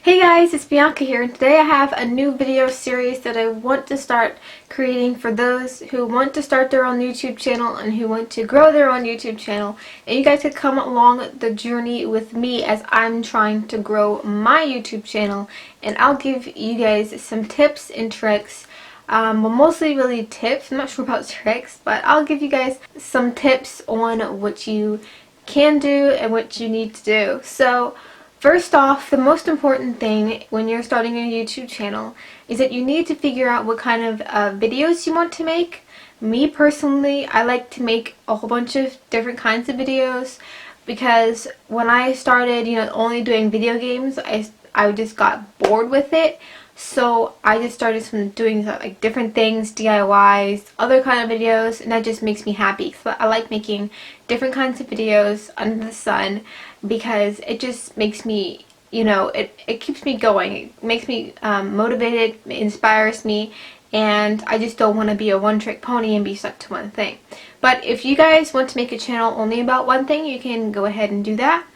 Hey guys, it's Bianca here, and today I have a new video series that I want to start creating for those who want to start their own YouTube channel and who want to grow their own YouTube channel. And you guys could come along the journey with me as I'm trying to grow my YouTube channel, and I'll give you guys some tips and tricks. Well, mostly really tips. I'm not sure about tricks, but I'll give you guys some tips on what you can do and what you need to do. So first off, the most important thing when you're starting a YouTube channel is that you need to figure out what kind of videos you want to make. Me personally, I like to make a whole bunch of different kinds of videos because when I started, only doing video games, I just got bored with it. So I just started doing like different things, DIYs, other kind of videos, and that just makes me happy. So I like making different kinds of videos under the sun because it just makes me, it keeps me going. It makes me motivated, it inspires me, and I just don't want to be a one-trick pony and be stuck to one thing. But if you guys want to make a channel only about one thing, you can go ahead and do that.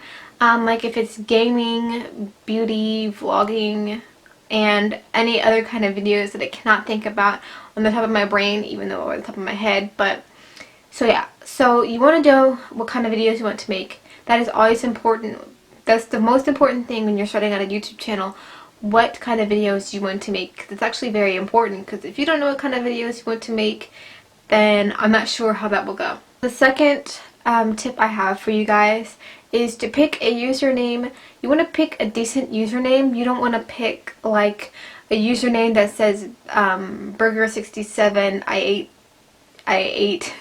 Like if it's gaming, beauty, vlogging, and any other kind of videos that I cannot think about on the top of my brain, even though on the top of my head. But so yeah, so you want to know what kind of videos you want to make. That is always important. That's the most important thing when you're starting on a YouTube channel. What kind of videos you want to make. It's actually very important, because if you don't know what kind of videos you want to make, then I'm not sure how that will go. The second tip I have for you guys is to pick a username. You want to pick a decent username. You don't want to pick like a username that says burger67 I ate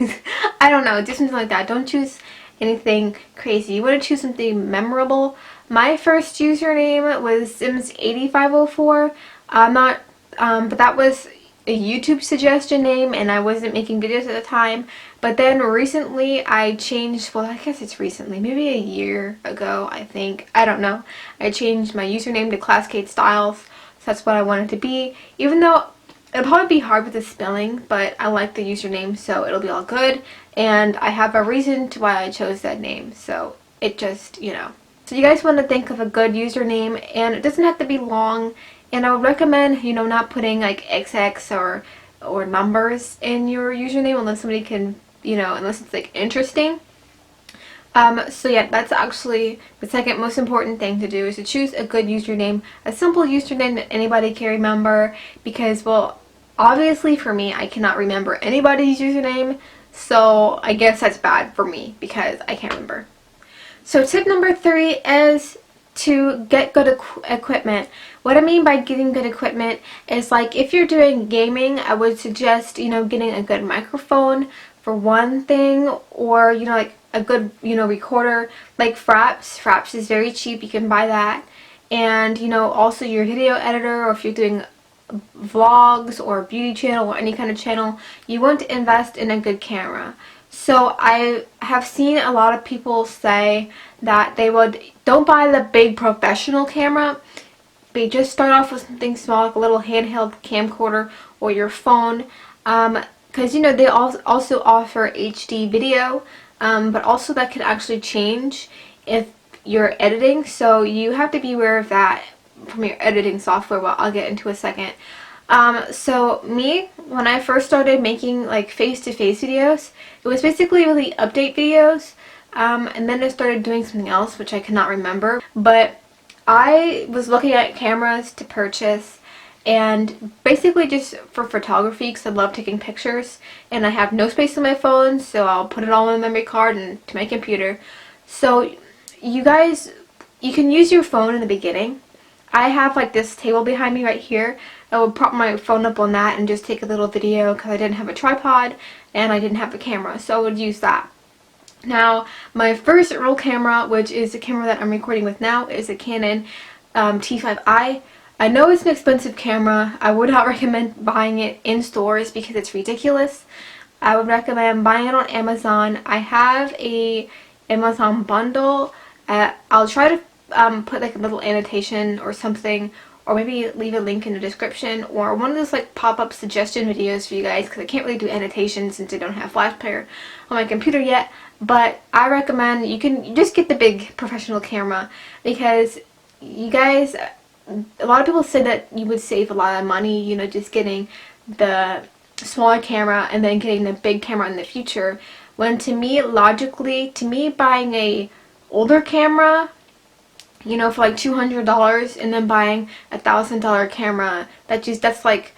I don't know, just something like that. Don't choose anything crazy. You want to choose something memorable. My first username was Sims8504. But that was a YouTube suggestion name, and I wasn't making videos at the time. But then recently I changed, well, I guess it's recently, maybe a year ago, I think. I don't know. I changed my username to Classcade Styles, so that's what I wanted to be. Even though it'll probably be hard with the spelling, but I like the username, so it'll be all good. And I have a reason to why I chose that name, so it just, So you guys want to think of a good username, and it doesn't have to be long. And I would recommend, not putting like XX or numbers in your username unless somebody can, unless it's like interesting. So yeah, that's actually the second most important thing to do, is to choose a good username, a simple username that anybody can remember, because, well, obviously for me, I cannot remember anybody's username, so I guess that's bad for me because I can't remember. So tip number 3 is to get good equipment. What I mean by getting good equipment is, like, if you're doing gaming, I would suggest, getting a good microphone for one thing, or, like a good, recorder like Fraps. Fraps is very cheap. You can buy that. And, also your video editor, or if you're doing vlogs or a beauty channel or any kind of channel, you want to invest in a good camera. So I have seen a lot of people say that don't buy the big professional camera. They just start off with something small, like a little handheld camcorder or your phone, because they also offer HD video, but also that can actually change if you're editing, so you have to be aware of that from your editing software, well, I'll get into a second. So me, when I first started making like face-to-face videos, it was basically really update videos, and then I started doing something else which I cannot remember, but I was looking at cameras to purchase, and basically just for photography, because I love taking pictures, and I have no space on my phone, so I'll put it all in my memory card and to my computer. So you guys, you can use your phone in the beginning. I have like this table behind me right here. I would prop my phone up on that and just take a little video, because I didn't have a tripod and I didn't have a camera, so I would use that. Now, my first real camera, which is the camera that I'm recording with now, is a Canon T5i. I know it's an expensive camera. I would not recommend buying it in stores because it's ridiculous. I would recommend buying it on Amazon. I have a Amazon bundle. I'll try to put like a little annotation or something, or maybe leave a link in the description, or one of those like pop-up suggestion videos for you guys, because I can't really do annotations since I don't have Flash Player on my computer yet. But I recommend you just get the big professional camera, because you guys, a lot of people say that you would save a lot of money, you know, just getting the smaller camera and then getting the big camera in the future. When to me, logically, to me, buying a older camera, you know, for like $200 and then buying $1,000 camera, that's like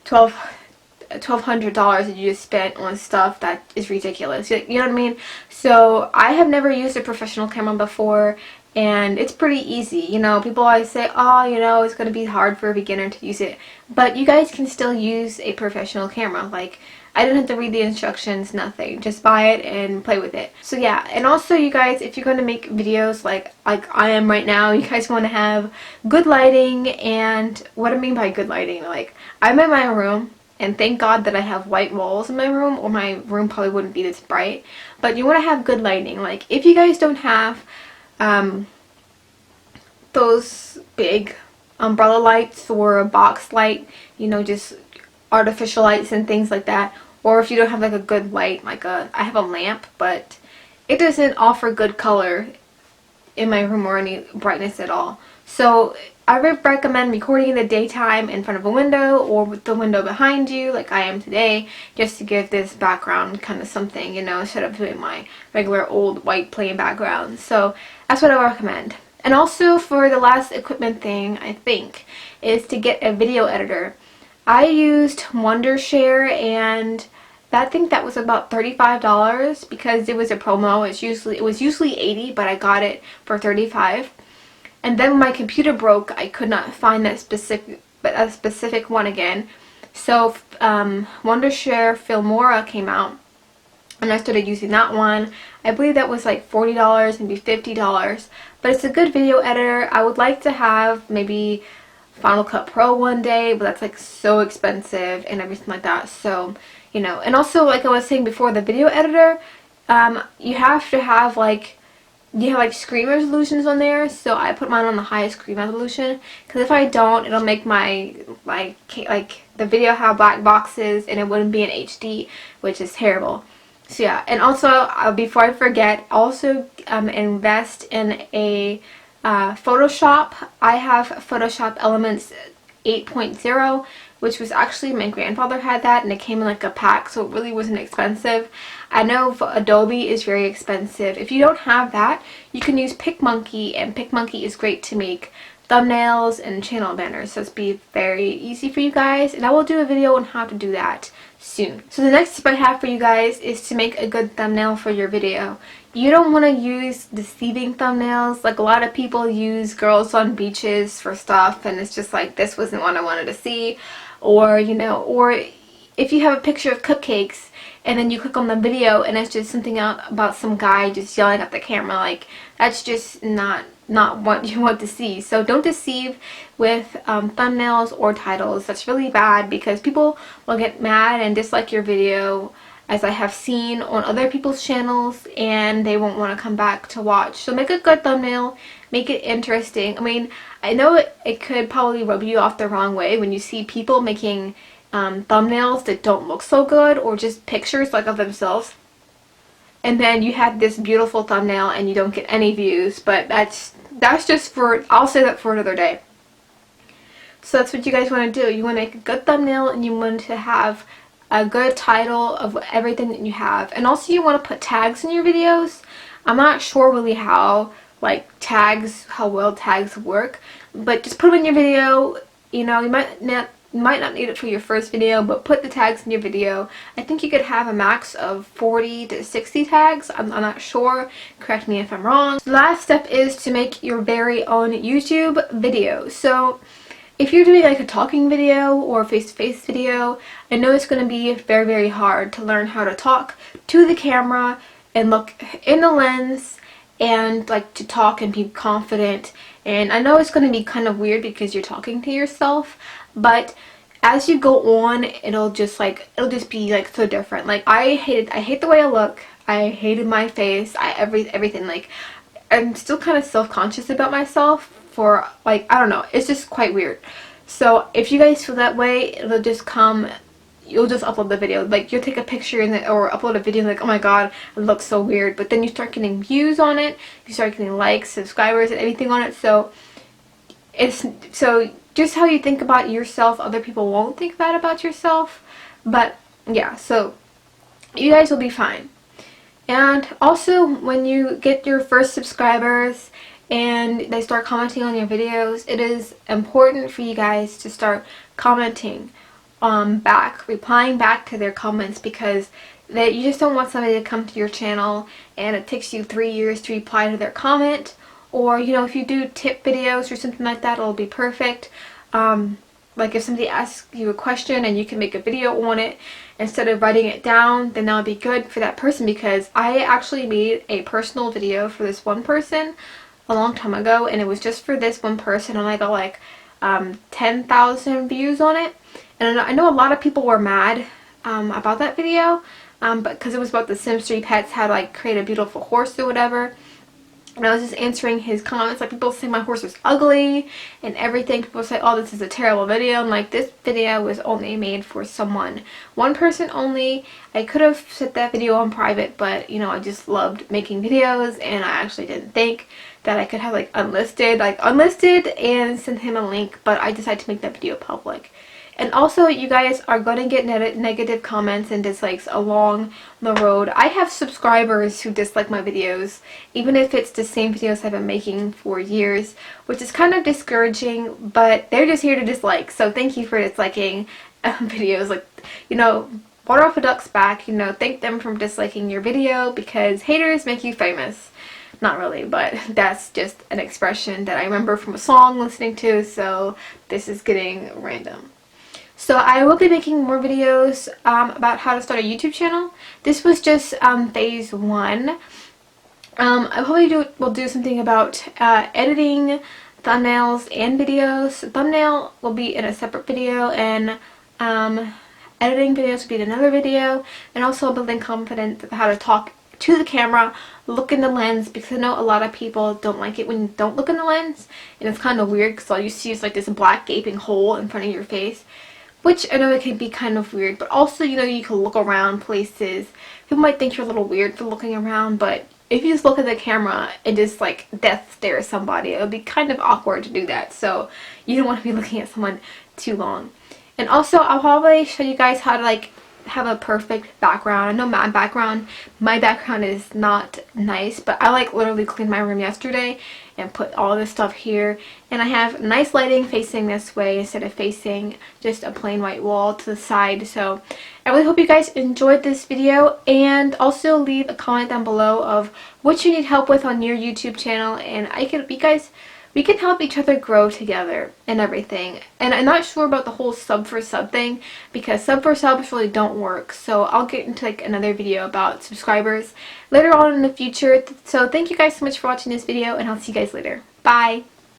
$1,200 that you just spent on stuff that is ridiculous. You know what I mean? So I have never used a professional camera before, and it's pretty easy. You know, people always say, oh, you know, it's going to be hard for a beginner to use it, but you guys can still use a professional camera. Like, I didn't have to read the instructions, nothing. Just buy it and play with it. So yeah, and also you guys, if you're going to make videos like I am right now, you guys want to have good lighting. And what I mean by good lighting, like, I'm in my room, and thank God that I have white walls in my room, or my room probably wouldn't be this bright. But you want to have good lighting. Like, if you guys don't have those big umbrella lights or a box light, you know, just artificial lights and things like that, or if you don't have like a good light, like I have a lamp, but it doesn't offer good color in my room or any brightness at all. So I would recommend recording in the daytime in front of a window or with the window behind you, like I am today, just to give this background kind of something, you know, instead of doing my regular old white plain background. So that's what I would recommend. And also for the last equipment thing, I think, is to get a video editor. I used Wondershare, and I think that was about $35 because it was a promo. It was usually $80, but I got it for $35. And then when my computer broke, I could not find that specific one again. So Wondershare Filmora came out, and I started using that one. I believe that was like $40, maybe $50. But it's a good video editor. I would like to have maybe Final Cut Pro one day, but that's like so expensive and everything like that. So, you know, and also like I was saying before, the video editor, you have to have like, you have like screen resolutions on there. So I put mine on the highest screen resolution, because if I don't, it'll make my like the video have black boxes and it wouldn't be in HD, which is terrible. So yeah, and also before I forget, also invest in a Photoshop. I have Photoshop Elements 8.0, which was actually, my grandfather had that, and it came in like a pack, so it really wasn't expensive. I know Adobe is very expensive. If you don't have that, you can use PicMonkey, and PicMonkey is great to make thumbnails and channel banners, so it's be very easy for you guys, and I will do a video on how to do that soon. So the next tip I have for you guys is to make a good thumbnail for your video. You don't want to use deceiving thumbnails. Like, a lot of people use girls on beaches for stuff, and it's just like, this wasn't what I wanted to see. Or, you know, or if you have a picture of cupcakes and then you click on the video and it's just something about some guy just yelling at the camera, like, that's just not what you want to see. So don't deceive with thumbnails or titles. That's really bad, because people will get mad and dislike your video, as I have seen on other people's channels, and they won't want to come back to watch. So make a good thumbnail, make it interesting. I mean, I know it could probably rub you off the wrong way when you see people making thumbnails that don't look so good, or just pictures like of themselves, and then you have this beautiful thumbnail and you don't get any views. But that's just for, I'll say that for another day. So that's what you guys want to do. You want to make a good thumbnail, and you want to have a good title of everything that you have. And also you want to put tags in your videos. I'm not sure really how well tags work, but just put them in your video. You know, you might not need it for your first video, but put the tags in your video. I think you could have a max of 40 to 60 tags. I'm not sure. Correct me if I'm wrong. The last step is to make your very own YouTube video. So if you're doing like a talking video or face-to-face video, I know it's going to be very, very hard to learn how to talk to the camera and look in the lens and like to talk and be confident. And I know it's going to be kind of weird because you're talking to yourself, but as you go on, it'll just be like so different. Like, I hate the way I look. I hated my face. Everything. Like, I'm still kind of self-conscious about myself for, like, I don't know, it's just quite weird. So if you guys feel that way, it'll just come, you'll just upload the video. Like, you'll take a picture or upload a video and like, oh my god, it looks so weird. But then you start getting views on it, you start getting likes, subscribers, and everything on it. So it's so just how you think about yourself, other people won't think that about yourself. But yeah, so you guys will be fine. And also, when you get your first subscribers and they start commenting on your videos, it is important for you guys to start commenting back, replying back to their comments, because that you just don't want somebody to come to your channel and it takes you 3 years to reply to their comment. Or, you know, if you do tip videos or something like that, it'll be perfect. Like if somebody asks you a question and you can make a video on it instead of writing it down, then that would be good for that person, because I actually made a personal video for this one person a long time ago, and it was just for this one person, and I got like 10,000 views on it. And I know a lot of people were mad about that video, but because it was about the Sims 3 pets, how to like create a beautiful horse or whatever. And I was just answering his comments. Like, people say my horse was ugly and everything. People say, oh, this is a terrible video. And like, this video was only made for one person only. I could have set that video on private, but you know, I just loved making videos, and I actually didn't think that I could have like unlisted and send him a link, but I decided to make that video public. And also, you guys are going to get negative comments and dislikes along the road. I have subscribers who dislike my videos, even if it's the same videos I've been making for years, which is kind of discouraging, but they're just here to dislike. So thank you for disliking videos. Like, you know, water off a duck's back, you know, thank them for disliking your video, because haters make you famous. Not really, but that's just an expression that I remember from a song listening to, so this is getting random. So I will be making more videos about how to start a YouTube channel. This was just phase 1. I probably will do something about editing thumbnails and videos. Thumbnail will be in a separate video, and editing videos will be in another video. And also building confidence of how to talk to the camera, look in the lens, because I know a lot of people don't like it when you don't look in the lens, and it's kind of weird because all you see is like this black gaping hole in front of your face. Which I know it can be kind of weird, but also, you know, you can look around places. People might think you're a little weird for looking around, but if you just look at the camera and just like death stare at somebody, it would be kind of awkward to do that. So you don't want to be looking at someone too long. And also, I'll probably show you guys how to like have a perfect background. I know my background is not nice, but I like literally cleaned my room yesterday and put all this stuff here, and I have nice lighting facing this way instead of facing just a plain white wall to the side. So I really hope you guys enjoyed this video, and also leave a comment down below of what you need help with on your YouTube channel, and we can help each other grow together and everything. And I'm not sure about the whole sub for sub thing, because sub for subs really don't work. So I'll get into like another video about subscribers later on in the future. So thank you guys so much for watching this video, and I'll see you guys later. Bye!